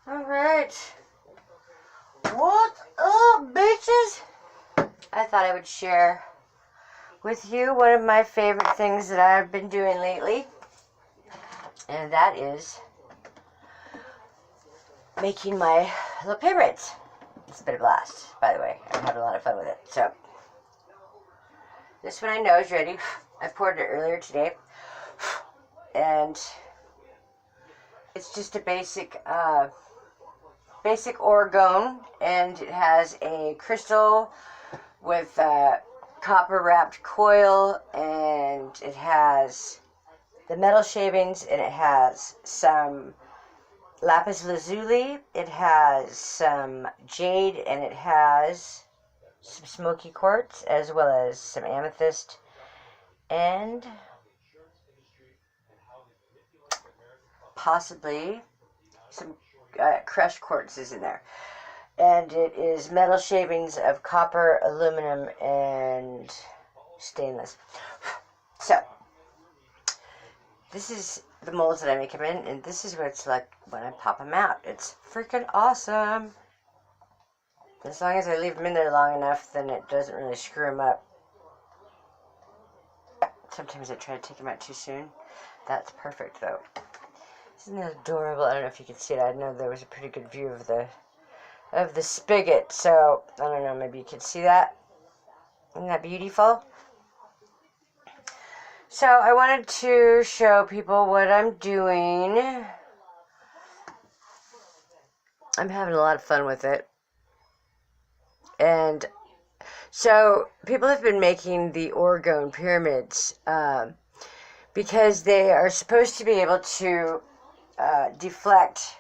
Alright. What up, bitches? I thought I would share with you one of my favorite things that I've been doing lately. And that is making my little pyramids. It's been a blast, by the way. I'm having a lot of fun with it. So, this one I know is ready. I poured it earlier today. And it's just a basic Orgone, and it has a crystal with copper wrapped coil, and it has the metal shavings, and it has some lapis lazuli, it has some jade, and it has some smoky quartz, as well as some amethyst, and possibly some crushed quartz is in there. And it is metal shavings of copper, aluminum, and stainless. So, this is the molds that I make them in, and this is what it's like when I pop them out. It's freaking awesome. As long as I leave them in there long enough, then it doesn't really screw them up. Sometimes I try to take them out too soon. That's perfect, though. Isn't that adorable? I don't know if you can see it. I know there was a pretty good view of the spigot, so I don't know, maybe you can see that. Isn't that beautiful? So I wanted to show people what I'm doing. I'm having a lot of fun with it. And so people have been making the Orgone pyramids because they are supposed to be able to deflect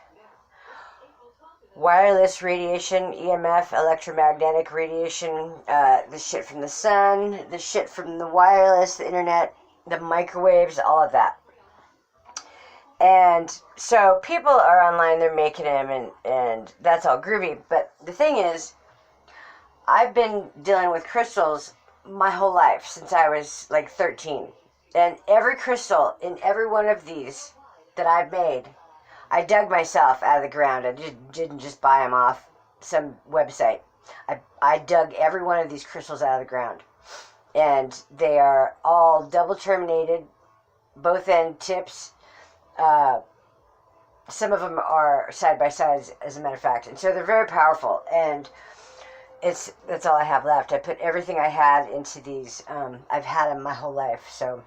wireless radiation, EMF, electromagnetic radiation, the shit from the sun, the shit from the wireless, the internet, the microwaves, all of that. And so people are online, they're making them, and that's all groovy. But the thing is, I've been dealing with crystals my whole life, since I was like 13. And every crystal in every one of these that I've made, I dug myself out of the ground. I didn't just buy them off some website. I dug every one of these crystals out of the ground. And they are all double terminated, both end tips. Some of them are side by side, as a matter of fact. And so they're very powerful. And that's all I have left. I put everything I had into these. I've had them my whole life. So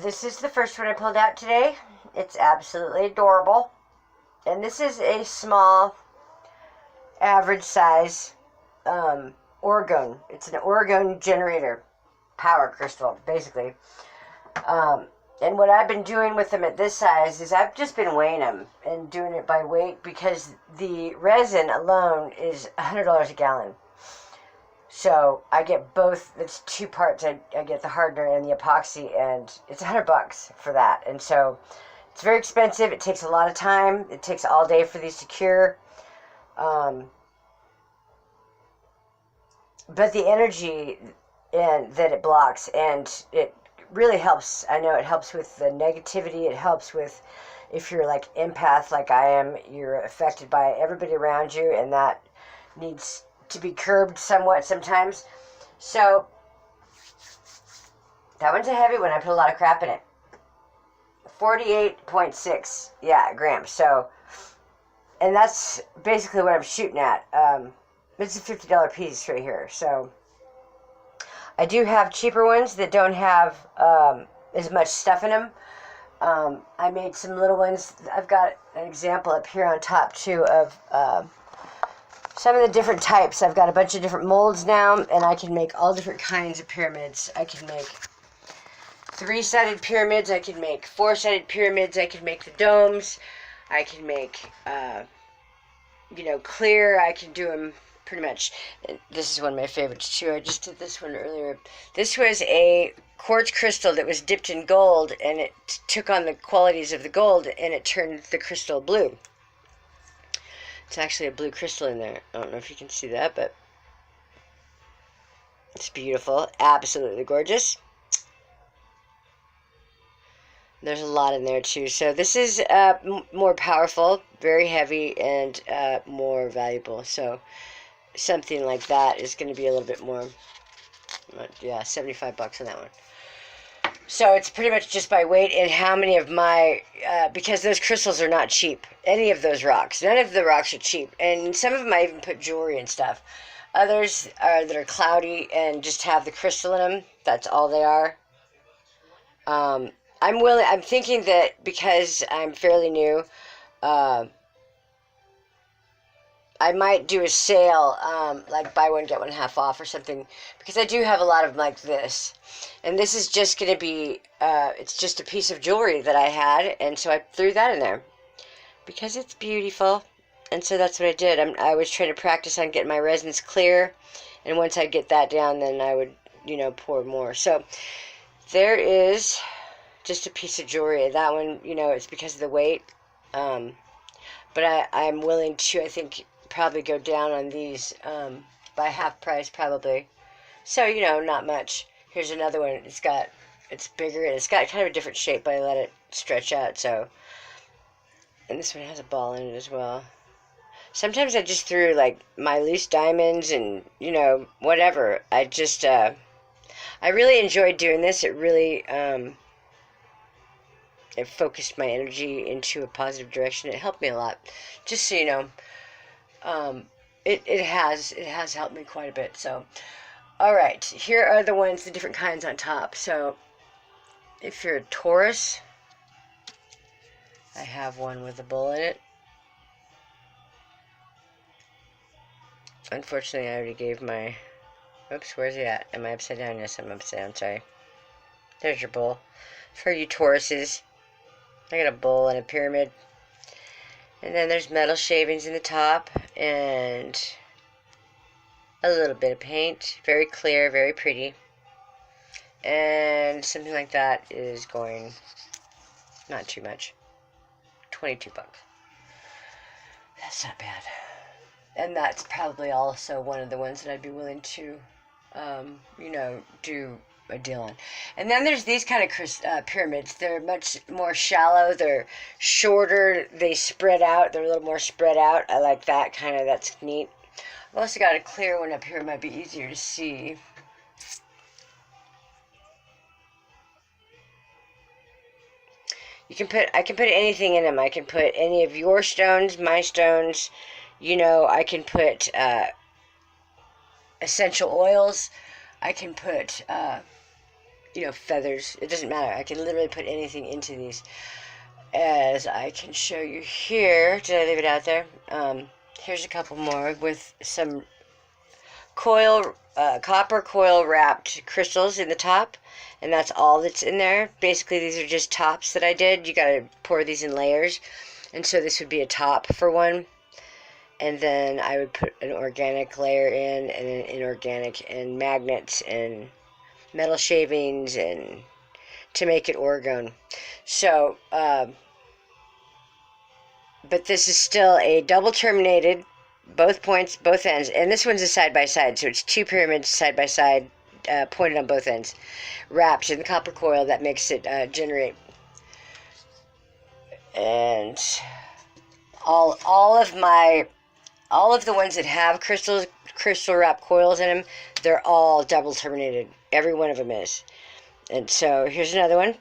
this is the first one I pulled out today. It's absolutely adorable. And this is a small, average size Orgone. It's an Orgone generator power crystal, basically. And what I've been doing with them at this size is I've just been weighing them and doing it by weight, because the resin alone is $100 a gallon. So I get both. It's two parts. I get the hardener and the epoxy, and it's $100 for that. And so it's very expensive. It takes a lot of time. It takes all day for these to cure. But the energy that it blocks, and it really helps. I know it helps with the negativity. It helps with, if you're like empath like I am, you're affected by everybody around you, and that needs to be curbed somewhat sometimes. So that one's a heavy one. I put a lot of crap in it. 48.6 grams. So, and that's basically what I'm shooting at. It's a $50 piece right here. So I do have cheaper ones that don't have as much stuff in them. I made some little ones. I've got an example up here on top too of some of the different types. I've got a bunch of different molds now, and I can make all different kinds of pyramids. I can make 3-sided pyramids. I can make 4-sided pyramids. I can make the domes. I can make, clear. I can do them pretty much. This is one of my favorites too. I just did this one earlier. This was a quartz crystal that was dipped in gold, and it took on the qualities of the gold, and it turned the crystal blue. It's actually a blue crystal in there. I don't know if you can see that, but it's beautiful. Absolutely gorgeous. There's a lot in there too. So this is more powerful, very heavy, and more valuable. So something like that is going to be a little bit more. Yeah, $75 on that one. So it's pretty much just by weight and how many of my, because those crystals are not cheap. Any of those rocks. None of the rocks are cheap. And some of them I even put jewelry and stuff. Others are that are cloudy and just have the crystal in them. That's all they are. I'm thinking that because I'm fairly new, uh, I might do a sale, like buy one, get one half off or something, because I do have a lot of them like this. And this is just going to be, it's just a piece of jewelry that I had, and so I threw that in there because it's beautiful. And so that's what I did. I was trying to practice on getting my resins clear, and once I get that down, then I would, pour more. So there is just a piece of jewelry. That one, it's because of the weight. But I'm willing to, I think, probably go down on these by half price probably. So, not much. Here's another one. It's bigger and it's got kind of a different shape, but I let it stretch out. So, and this one has a ball in it as well. Sometimes I just threw like my loose diamonds and, whatever. I just, I really enjoyed doing this. It really, it focused my energy into a positive direction. It helped me a lot. Just so you know, it has helped me quite a bit. So, all right, here are the ones, the different kinds on top. So, if you're a Taurus, I have one with a bull in it. Unfortunately, I already gave my. Oops, where's he at? Am I upside down? Yes, I'm upside down. Sorry. There's your bull. For you Tauruses, I got a bull and a pyramid. And then there's metal shavings in the top and a little bit of paint. Very clear, very pretty. And something like that is going not too much. $22. That's not bad. And that's probably also one of the ones that I'd be willing to, do a deal on. And then there's these kind of pyramids. They're much more shallow. They're shorter. They spread out. They're a little more spread out. I like that kind of. That's neat. I've also got a clear one up here. It might be easier to see. I can put anything in them. I can put any of your stones, my stones. I can put essential oils. I can put, feathers. It doesn't matter. I can literally put anything into these. As I can show you here. Did I leave it out there? Here's a couple more with some copper coil wrapped crystals in the top. And that's all that's in there. Basically, these are just tops that I did. You got to pour these in layers. And so this would be a top for one. And then I would put an organic layer in, and an inorganic, and magnets, and metal shavings, and to make it orgone. So, but this is still a double terminated, both points, both ends. And this one's a side-by-side, so it's two pyramids side-by-side, pointed on both ends, wrapped in the copper coil that makes it generate. And all of the ones that have crystal wrap coils in them, they're all double terminated. Every one of them is. And so here's another one.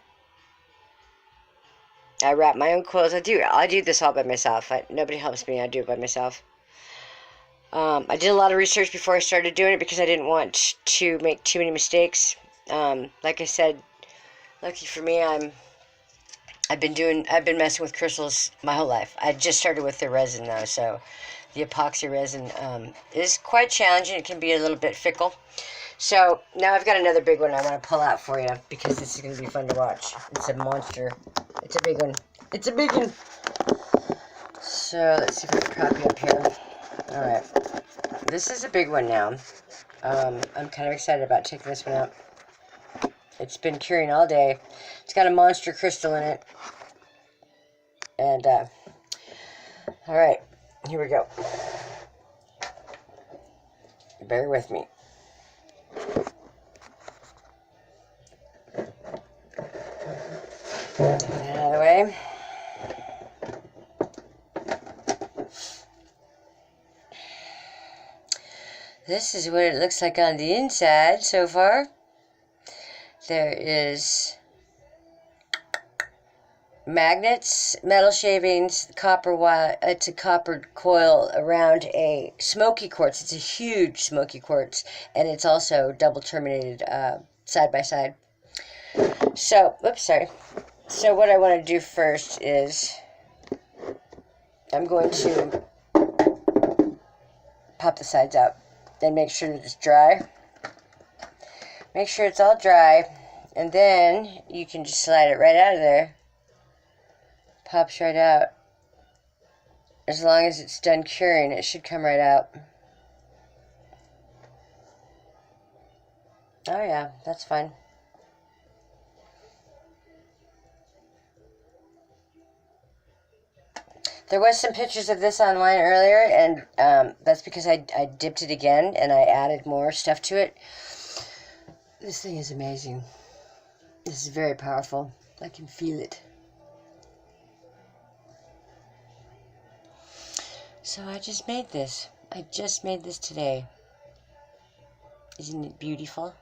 I wrap my own coils. I do this all by myself. Nobody helps me. I do it by myself. I did a lot of research before I started doing it because I didn't want to make too many mistakes. Like I said, lucky for me, I've been messing with crystals my whole life. I just started with the resin though, so the epoxy resin is quite challenging. It can be a little bit fickle. So now I've got another big one I want to pull out for you because this is going to be fun to watch. It's a monster. It's a big one. It's a big one. So let's see if I can prop you up here. Alright. This is a big one now. I'm kind of excited about taking this one out. It's been curing all day. It's got a monster crystal in it. And, alright. Here we go. Bear with me. dry. This is what it looks like on the inside so far. There is magnets, metal shavings, copper wire. It's a copper coil around a smoky quartz. It's a huge smoky quartz, and it's also double terminated side by side. So, oops, sorry. So what I want to do first is I'm going to pop the sides out and make sure that it's dry. Make sure it's all dry, and then you can just slide it right out of there. Pops right out. As long as it's done curing, it should come right out. Oh yeah, that's fine. There was some pictures of this online earlier, and that's because I dipped it again and I added more stuff to it. This thing is amazing. This is very powerful. I can feel it. So I just made this. I just made this today. Isn't it beautiful?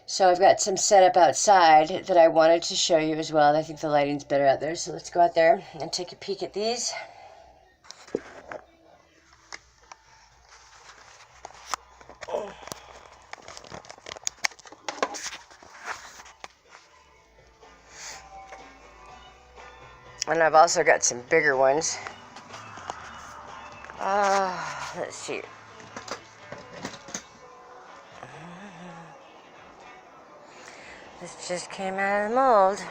So I've got some set up outside that I wanted to show you as well. I think the lighting's better out there, so let's go out there and take a peek at these. And I've also got some bigger ones. Let's see. This just came out of the mold.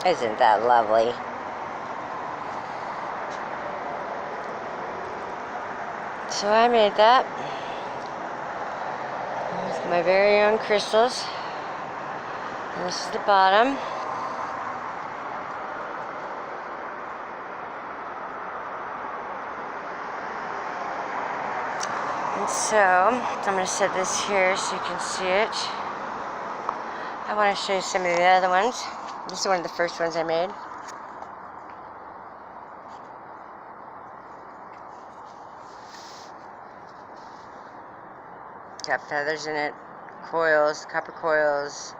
Isn't that lovely? So I made that with my very own crystals. And this is the bottom. And so I'm going to set this here so you can see it. I want to show you some of the other ones. This is one of the first ones I made. Got feathers in it, coils, copper coils.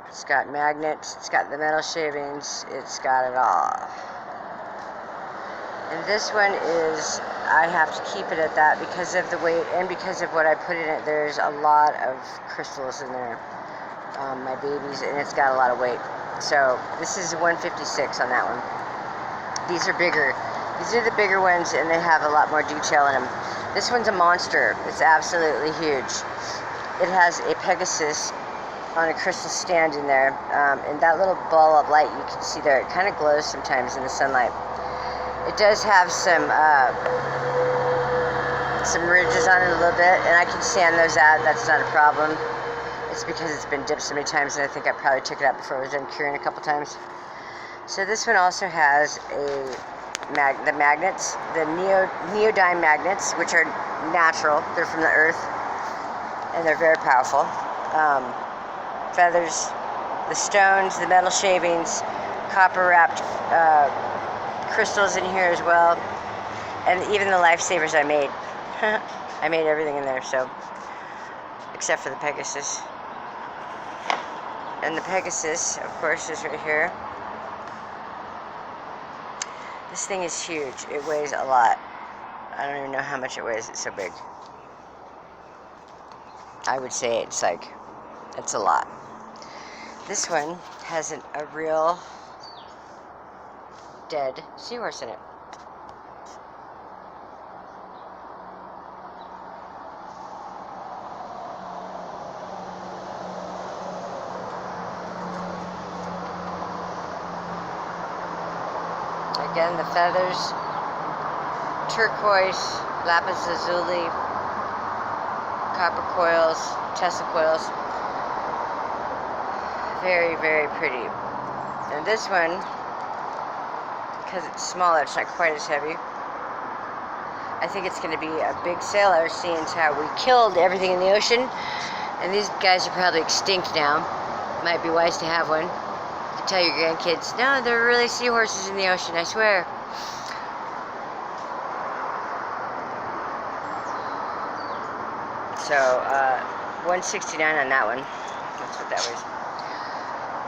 It's got magnets, it's got the metal shavings, it's got it all. And this one is, I have to keep it at that because of the weight and because of what I put in it. There's a lot of crystals in there, my babies, and it's got a lot of weight. So this is 156 on that one. These are bigger. These are the bigger ones, and they have a lot more detail in them. This one's a monster. It's absolutely huge. It has a Pegasus on a crystal stand in there, and that little ball of light you can see there, it kind of glows sometimes in the sunlight. It does have some ridges on it a little bit, and I can sand those out. That's not a problem. It's because it's been dipped so many times, and I think I probably took it out before it was done curing a couple times. So this one also has the magnets, the neodyme magnets, which are natural. They're from the earth, and they're very powerful. Feathers, the stones, the metal shavings, copper wrapped crystals in here as well, and even the lifesavers I made. I made everything in there, so except for the Pegasus. And the Pegasus, of course, is right here. This thing is huge. It weighs a lot. I don't even know how much it weighs. It's so big. I would say it's a lot. This one has a real dead seahorse in it. Again, the feathers, turquoise, lapis lazuli, copper coils, Tesla coils. Very, very pretty. And this one because it's smaller, it's not quite as heavy. I think it's going to be a big sailor, seeing as how we killed everything in the ocean. And these guys are probably extinct now. Might be wise to have one. You can tell your grandkids, no, there are really seahorses in the ocean, I swear. So, 169 on that one. That's what that was.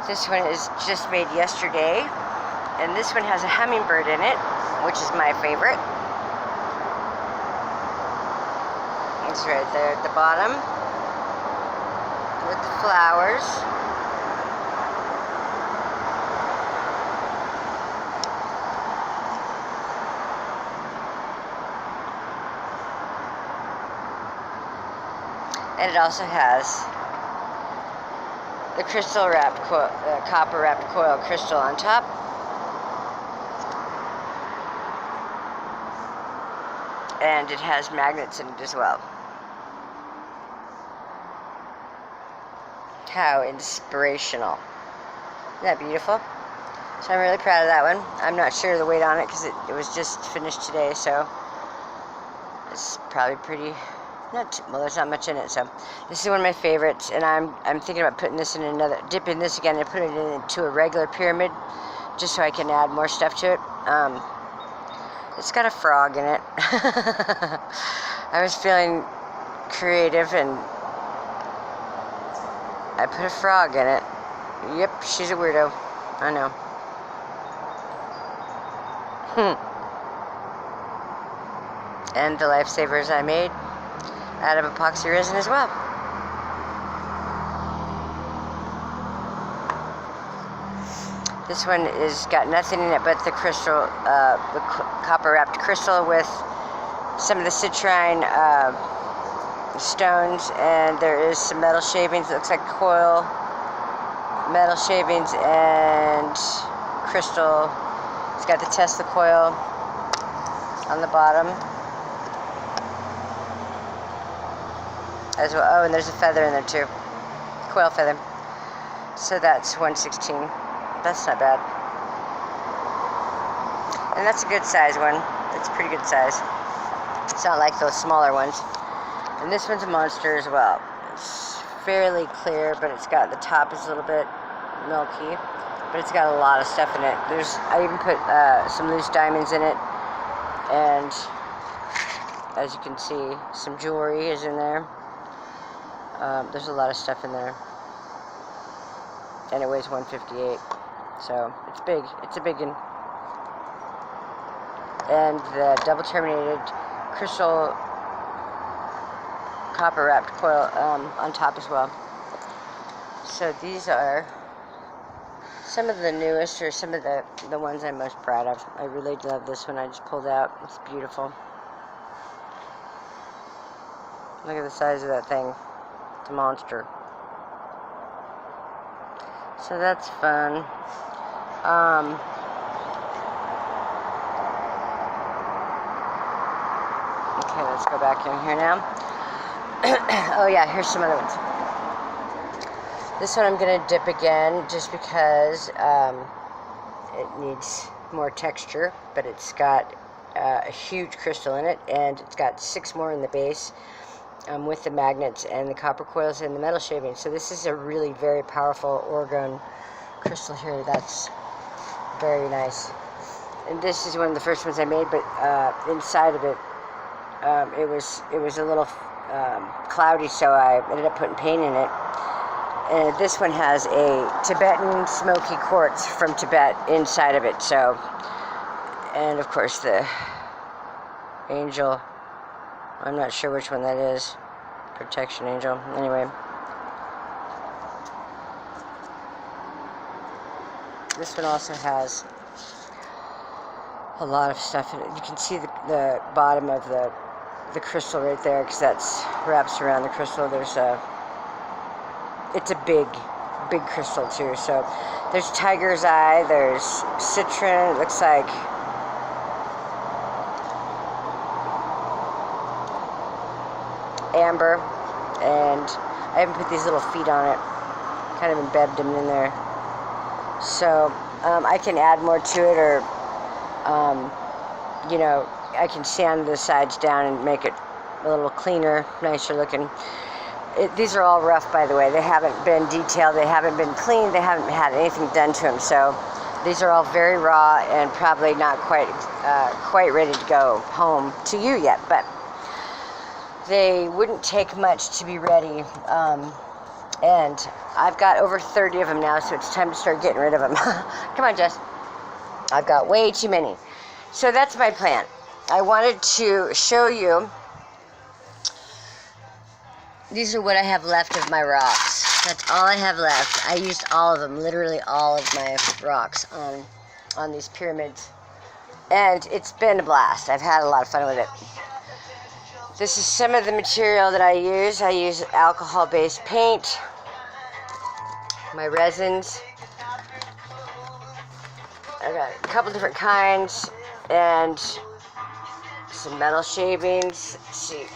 This one is just made yesterday. And this one has a hummingbird in it, which is my favorite. It's right there at the bottom with the flowers. And it also has the crystal wrapped coil, copper wrapped coil crystal on top. And it has magnets in it as well. How inspirational. Isn't that beautiful? So I'm really proud of that one. I'm not sure the weight on it because it was just finished today, so it's probably pretty, well, there's not much in it. So this is one of my favorites, and I'm thinking about putting this in another, dipping this again and putting it into a regular pyramid just so I can add more stuff to it. It's got a frog in it. I was feeling creative and I put a frog in it. Yep, she's a weirdo. I know. And the lifesavers I made out of epoxy resin as well. This one is got nothing in it but the crystal, the copper wrapped crystal with some of the citrine stones, and there is some metal shavings. It looks like coil, metal shavings, and crystal. It's got the Tesla coil on the bottom as well. Oh, and there's a feather in there too, coil feather. So that's 116. That's not bad. And that's a good size one. It's a pretty good size. It's not like those smaller ones. And this one's a monster as well. It's fairly clear, but it's got, the top is a little bit milky, but it's got a lot of stuff in it. I even put some loose diamonds in it, and as you can see, some jewelry is in there. There's a lot of stuff in there, and it weighs 158. So it's big. It's a big one. And the double terminated crystal copper wrapped coil on top as well. So these are some of the newest, or some of the ones I'm most proud of. I really love this one I just pulled out. It's beautiful. Look at the size of that thing. It's a monster. So that's fun. Okay, let's go back in here now. Oh yeah, here's some other ones. This one I'm going to dip again just because it needs more texture, but it's got a huge crystal in it, and it's got 6 more in the base with the magnets and the copper coils and the metal shavings. So this is a really very powerful Orgone crystal here. That's very nice. And this is one of the first ones I made, but inside of it, it was a little cloudy, so I ended up putting paint in it. And this one has a Tibetan smoky quartz from Tibet inside of it. So, and of course the angel, I'm not sure which one that is, protection angel. Anyway, this one also has a lot of stuff in it. You can see the bottom of the crystal right there, because that's wraps around the crystal. There's it's a big crystal too. So there's tiger's eye, there's citron, it looks like amber, and I haven't put these little feet on it, kind of embedded them in there. So I can add more to it, or You know, I can sand the sides down and make it a little cleaner, nicer looking. These are all rough, by the way. They haven't been detailed, they haven't been cleaned, they haven't had anything done to them. So these are all very raw and probably not quite ready to go home to you yet, but they wouldn't take much to be ready. And I've got over 30 of them now, so it's time to start getting rid of them. Come on, Jess. I've got way too many. So that's my plan. I wanted to show you. These are what I have left of my rocks. That's all I have left. I used all of them, literally all of my rocks on these pyramids. And it's been a blast. I've had a lot of fun with it. This is some of the material that I use. I use alcohol-based paint, my resins. I got a couple different kinds, and some metal shavings. Let's see.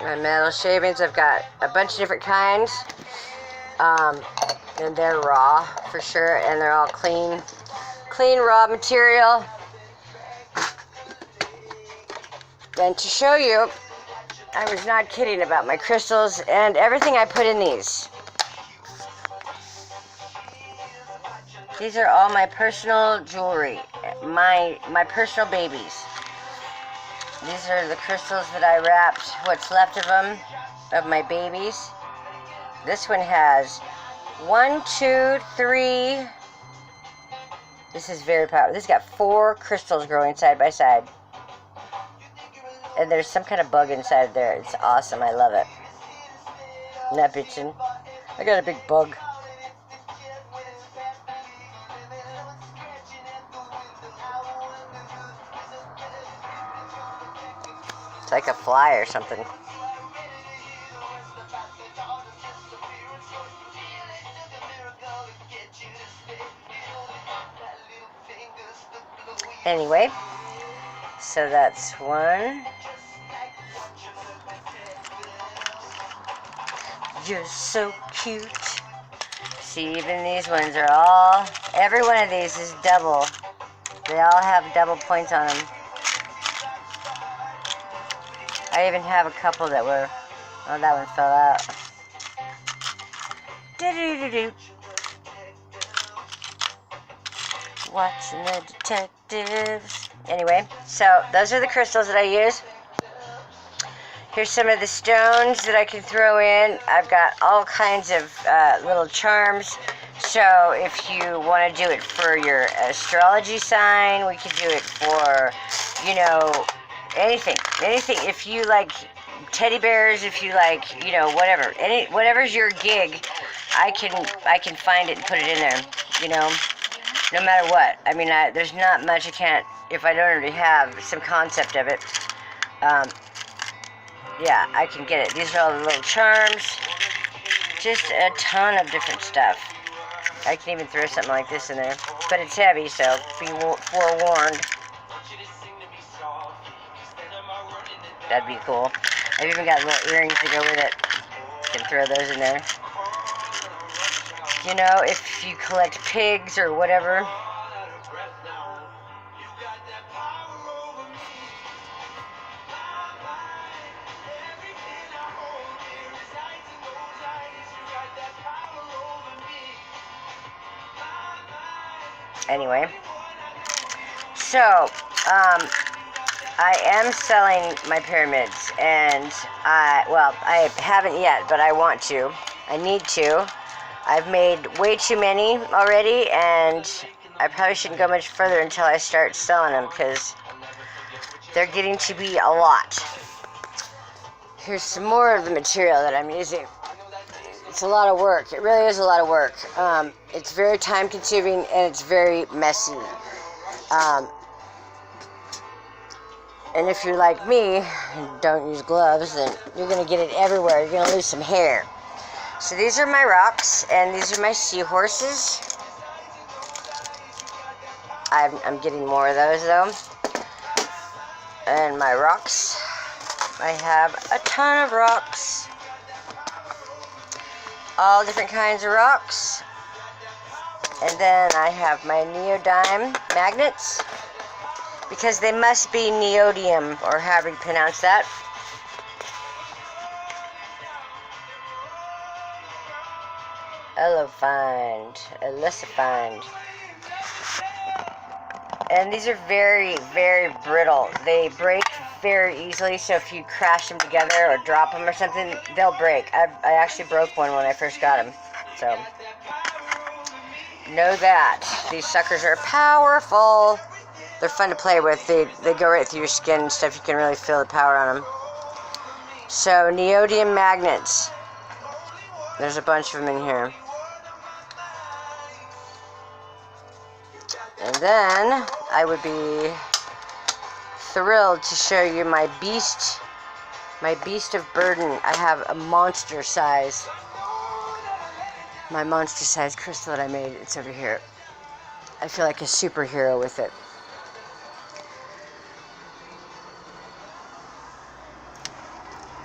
My metal shavings, I've got a bunch of different kinds, and they're raw for sure, and they're all clean raw material. And to show you, I was not kidding about my crystals and everything I put in these. These are all my personal jewelry, my personal babies. These are the crystals that I wrapped, what's left of them, of my babies. This one has 1, 2, 3. This is very powerful. This has got 4 crystals growing side by side. And there's some kind of bug inside there. It's awesome. I love it. I'm not bitching. I got a big bug. It's like a fly or something. Anyway, so that's one. You're so cute. See, even these ones are all, every one of these is double. They all have double points on them. I even have a couple that were, oh, that one fell out. Do-do-do-do. Watching the detectives. Anyway, so those are the crystals that I use. Here's some of the stones that I can throw in. I've got all kinds of little charms. So if you want to do it for your astrology sign, we could do it for, you know, anything. Anything. If you like teddy bears, if you like, you know, whatever. Whatever's your gig, I can find it and put it in there, you know, no matter what. I mean, there's not much I can't, if I don't already have some concept of it. Yeah, I can get it. These are all the little charms. Just a ton of different stuff. I can even throw something like this in there. But it's heavy, so be forewarned. That'd be cool. I've even got little earrings to go with it. Can throw those in there. You know, if you collect pigs or whatever. Anyway, so I am selling my pyramids, and I haven't yet, but I want to. I need to. I've made way too many already, and I probably shouldn't go much further until I start selling them, because they're getting to be a lot. Here's some more of the material that I'm using. It's a lot of work. It really is a lot of work. It's very time consuming and it's very messy. And if you're like me and don't use gloves, then you're going to get it everywhere. You're going to lose some hair. So these are my rocks, and these are my seahorses. I'm getting more of those though. And my rocks. I have a ton of rocks. All different kinds of rocks. And then I have my neodyme magnets, because they must be neodymium, or however you pronounce that. Elicifind. And these are very, very brittle. They break very easily, so if you crash them together or drop them or something, they'll break. I actually broke one when I first got them, so know that. These suckers are powerful. They're fun to play with. They go right through your skin and stuff. You can really feel the power on them. So, neodymium magnets. There's a bunch of them in here. And then I would be thrilled to show you my beast of burden. I have a monster size. My monster size crystal that I made. It's over here. I feel like a superhero with it.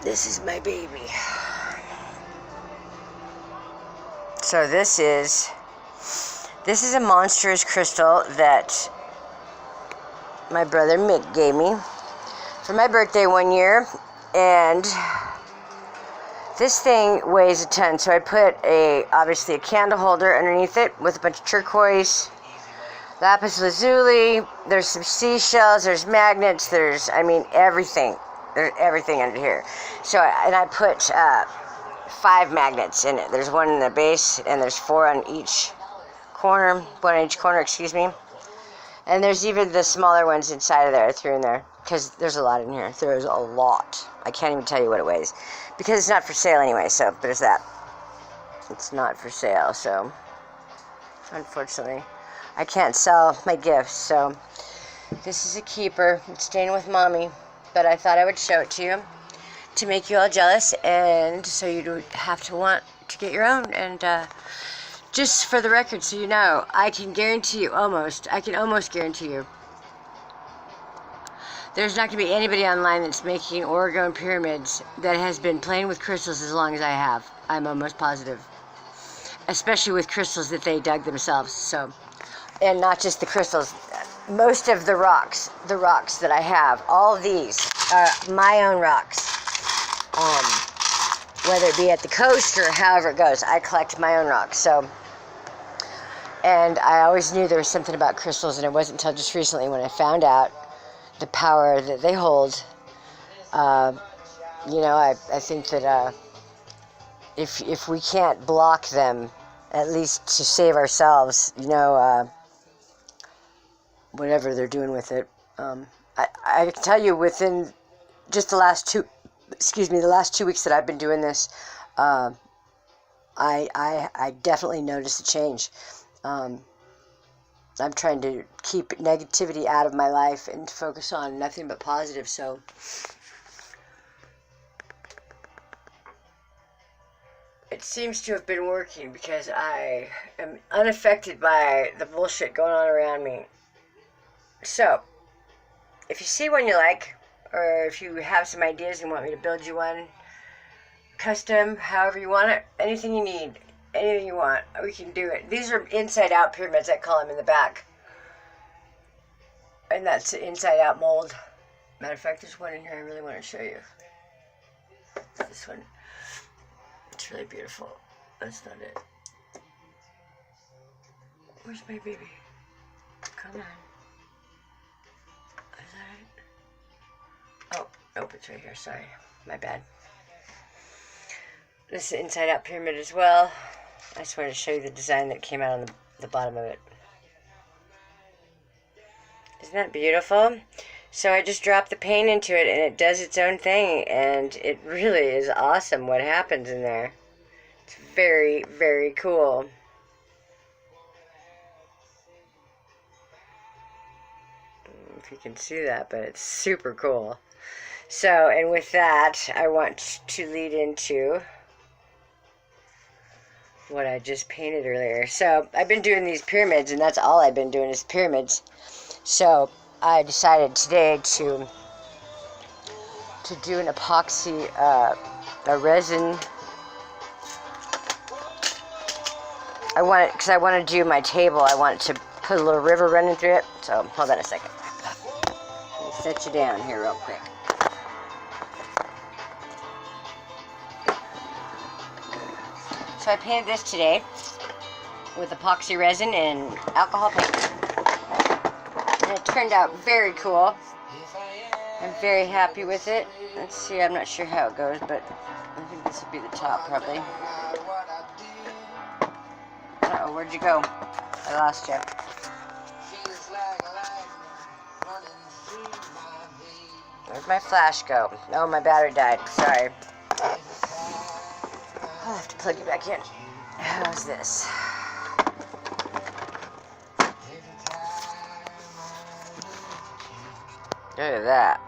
This is my baby. So this is a monstrous crystal that my brother Mick gave me for my birthday one year, and this thing weighs a ton. So I put obviously a candle holder underneath it with a bunch of turquoise, lapis lazuli. There's some seashells. There's magnets. There's everything. There's everything under here. So I put 5 magnets in it. There's one in the base, and there's 4 on each corner, one on each corner, excuse me. And there's even the smaller ones inside of there, I threw in there, because there's a lot in here. There's a lot. I can't even tell you what it weighs, because it's not for sale anyway, so, but it's that. It's not for sale, so, unfortunately, I can't sell my gifts, so, this is a keeper. It's staying with Mommy, but I thought I would show it to you, to make you all jealous, and so you don't have to want to get your own, and, just for the record, so you know, I can almost guarantee you, there's not going to be anybody online that's making Orgone pyramids that has been playing with crystals as long as I have. I'm almost positive. Especially with crystals that they dug themselves, so. And not just the crystals. Most of the rocks that I have, all of these are my own rocks. Whether it be at the coast or however it goes, I collect my own rocks, so. And I always knew there was something about crystals, and it wasn't until just recently when I found out the power that they hold. I think that if we can't block them, at least to save ourselves, whatever they're doing with it. I can tell you within just the last 2 weeks that I've been doing this, I definitely noticed a change. I'm trying to keep negativity out of my life and focus on nothing but positive, so it seems to have been working, because I am unaffected by the bullshit going on around me. So, if you see one you like, or if you have some ideas and want me to build you one, custom, however you want it, anything you need, anything you want, we can do it. These are inside-out pyramids, I call them, in the back. And that's the inside-out mold. Matter of fact, there's one in here I really want to show you. This one. It's really beautiful. That's not it. Where's my baby? Come on. Is that it? Oh, nope, it's right here. Sorry. My bad. This is an inside-out pyramid as well. I just wanted to show you the design that came out on the bottom of it. Isn't that beautiful? So I just dropped the paint into it, and it does its own thing, and it really is awesome what happens in there. It's very, very cool. I don't know if you can see that, but it's super cool. So, and with that, I want to lead into what I just painted earlier. So, I've been doing these pyramids, and that's all I've been doing is pyramids. So, I decided today to do an epoxy, a resin I want it because I want to do my table. I want to put a little river running through it. So hold on a second. Let me set you down here real quick. So I painted this today with epoxy resin and alcohol paint. And it turned out very cool. I'm very happy with it. Let's see, I'm not sure how it goes, but I think this will be the top probably. Uh-oh, where'd you go? I lost you. Where'd my flash go? Oh, my battery died. Sorry. I'll have to plug it back in. How's this? Look at that.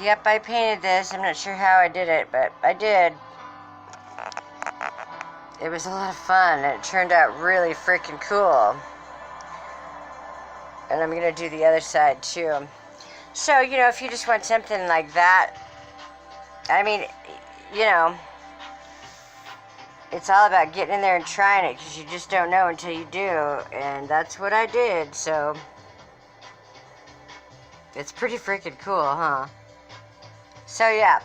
Yep, I painted this. I'm not sure how I did it, but I did. It was a lot of fun, and it turned out really freaking cool. And I'm going to do the other side, too. So, you know, if you just want something like that, I mean, you know, it's all about getting in there and trying it, because you just don't know until you do, and that's what I did, so it's pretty freaking cool, huh? So, yeah,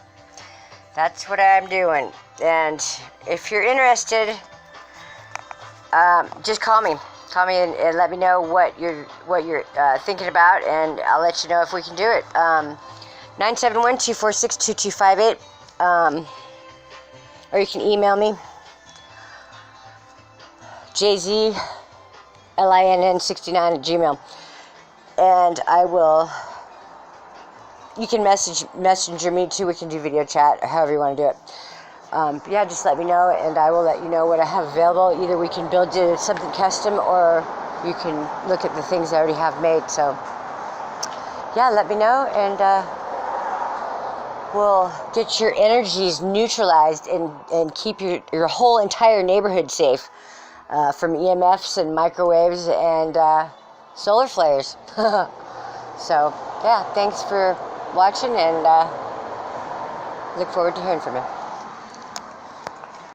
that's what I'm doing, and if you're interested, just call me. Call me and let me know what you're thinking about, and I'll let you know if we can do it. 971-246-2258, or you can email me, jzlinn69@gmail, and I will. You can messenger me too. We can do video chat or however you want to do it. Yeah, just let me know, and I will let you know what I have available. Either we can build you something custom, or you can look at the things I already have made. So, yeah, let me know, and we'll get your energies neutralized and keep your whole entire neighborhood safe from EMFs and microwaves and solar flares. So, yeah, thanks for watching, and look forward to hearing from you.